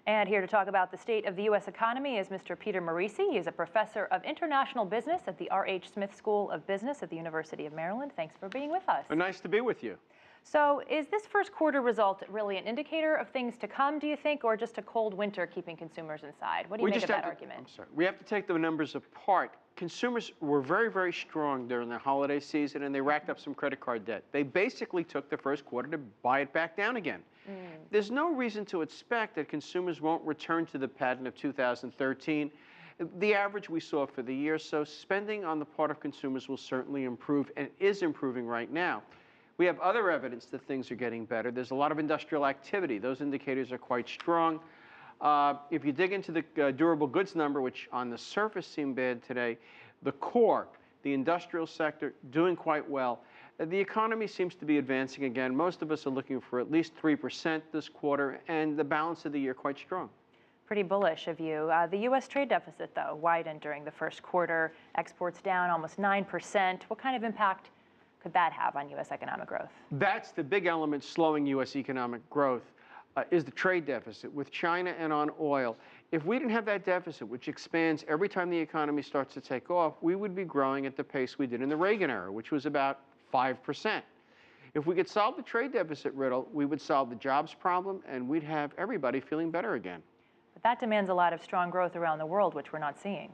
And here to talk about the state of the U.S. economy is Mr. Peter Morici. He is a professor of international business at the R.H. Smith School of Business at the University of Maryland. Thanks for being with us. Nice to be with you. So is this first quarter result really an indicator of things to come, do you think, or just a cold winter keeping consumers inside? What do you make of that argument? We have to take the numbers apart. Consumers were very, very strong during the holiday season, and they racked up some credit card debt. They basically took the first quarter to buy it back down again. There's no reason to expect that consumers won't return to the pattern of 2013. The average we saw for the year, so spending on the part of consumers will certainly improve and is improving right now. We have other evidence that things are getting better. There's a lot of industrial activity. Those indicators are quite strong. If you dig into the durable goods number, which on the surface seemed bad today, the core, the industrial sector, doing quite well. The economy seems to be advancing again. Most of us are looking for at least 3% this quarter, and the balance of the year quite strong. Pretty bullish of you. The U.S. trade deficit, though, widened during the first quarter. Exports down almost 9%. What kind of impact could that have on U.S. economic growth? That's the big element slowing U.S. economic growth, is the trade deficit with China and on oil. If we didn't have that deficit, which expands every time the economy starts to take off, we would be growing at the pace we did in the Reagan era, which was about 5%. If we could solve the trade deficit riddle, we would solve the jobs problem, and we'd have everybody feeling better again. But that demands a lot of strong growth around the world, which we're not seeing.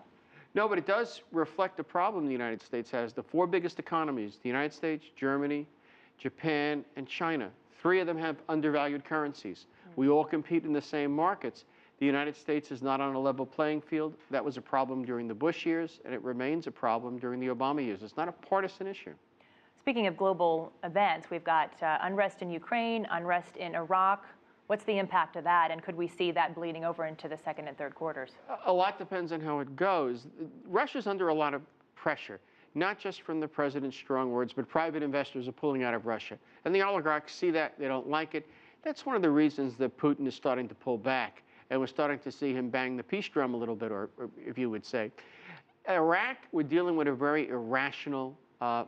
No, but it does reflect the problem the United States has. The four biggest economies, the United States, Germany, Japan, and China. Three of them have undervalued currencies. We all compete in the same markets. The United States is not on a level playing field. That was a problem during the Bush years, and it remains a problem during the Obama years. It's not a partisan issue. Speaking of global events, we've got unrest in Ukraine, unrest in Iraq. What's the impact of that, and could we see that bleeding over into the second and third quarters? A lot depends on how it goes. Russia's under a lot of pressure, not just from the president's strong words, but private investors are pulling out of Russia. And the oligarchs see that, they don't like it. That's one of the reasons that Putin is starting to pull back, and we're starting to see him bang the peace drum a little bit, or if you would say. Iraq, we're dealing with a very irrational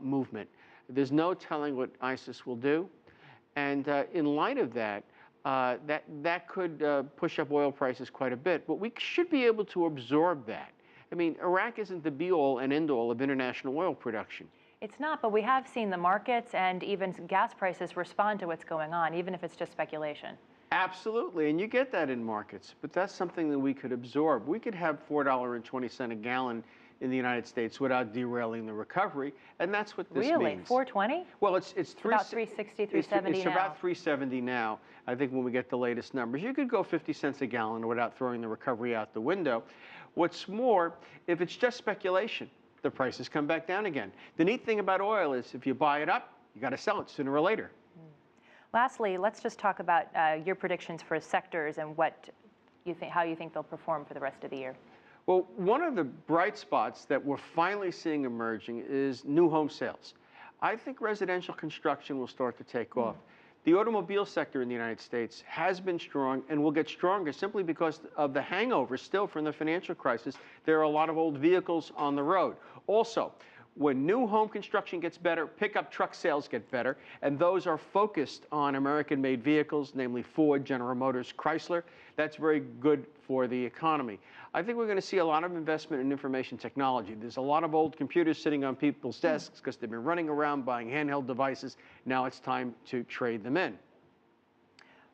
movement. There's no telling what ISIS will do. And in light of that, that could push up oil prices quite a bit. But we should be able to absorb that. I mean, Iraq isn't the be-all and end-all of international oil production. It's not, but we have seen the markets and even gas prices respond to what's going on, even if it's just speculation. Absolutely, and you get that in markets. But that's something that we could absorb. We could have $4.20 a gallon in the United States without derailing the recovery, and that's what this really? means. $4.20? Well, it's about $3.60, $3.70 It's now. about $3.70 now, I think, when we get the latest numbers. You could go 50 cents a gallon without throwing the recovery out the window. What's more, if it's just speculation, the prices come back down again. The neat thing about oil is if you buy it up, you got to sell it sooner or later. Lastly, let's just talk about your predictions for sectors and what you think, how you think they'll perform for the rest of the year. Well, one of the bright spots that we're finally seeing emerging is new home sales. I think residential construction will start to take off. The automobile sector in the United States has been strong and will get stronger simply because of the hangover still from the financial crisis. There are a lot of old vehicles on the road. Also, when new home construction gets better, pickup truck sales get better, and those are focused on American-made vehicles, namely Ford, General Motors, Chrysler. That's very good for the economy. I think we're going to see a lot of investment in information technology. There's a lot of old computers sitting on people's desks because they've been running around buying handheld devices. Now it's time to trade them in.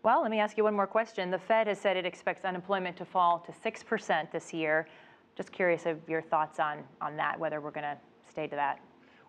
Well, let me ask you one more question. The Fed has said it expects unemployment to fall to 6% this year. Just curious of your thoughts on that, whether we're going to stay to that,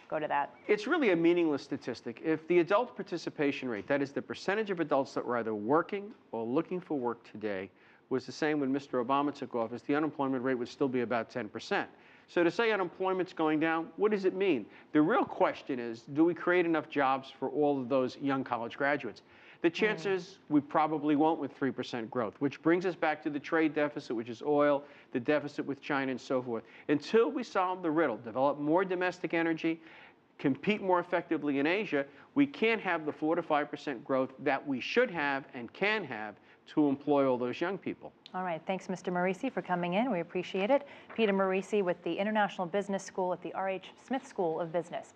go to that. It's really a meaningless statistic. If the adult participation rate, that is the percentage of adults that were either working or looking for work today, was the same when Mr. Obama took office, the unemployment rate would still be about 10%. So to say unemployment's going down, what does it mean? The real question is, do we create enough jobs for all of those young college graduates? The chances we probably won't with 3% growth, which brings us back to the trade deficit, which is oil, the deficit with China and so forth. Until we solve the riddle, develop more domestic energy, compete more effectively in Asia, we can't have the 4 to 5% growth that we should have and can have to employ all those young people. All right, thanks, Mr. Morici, for coming in. We appreciate it. Peter Morici with the International Business School at the R.H. Smith School of Business.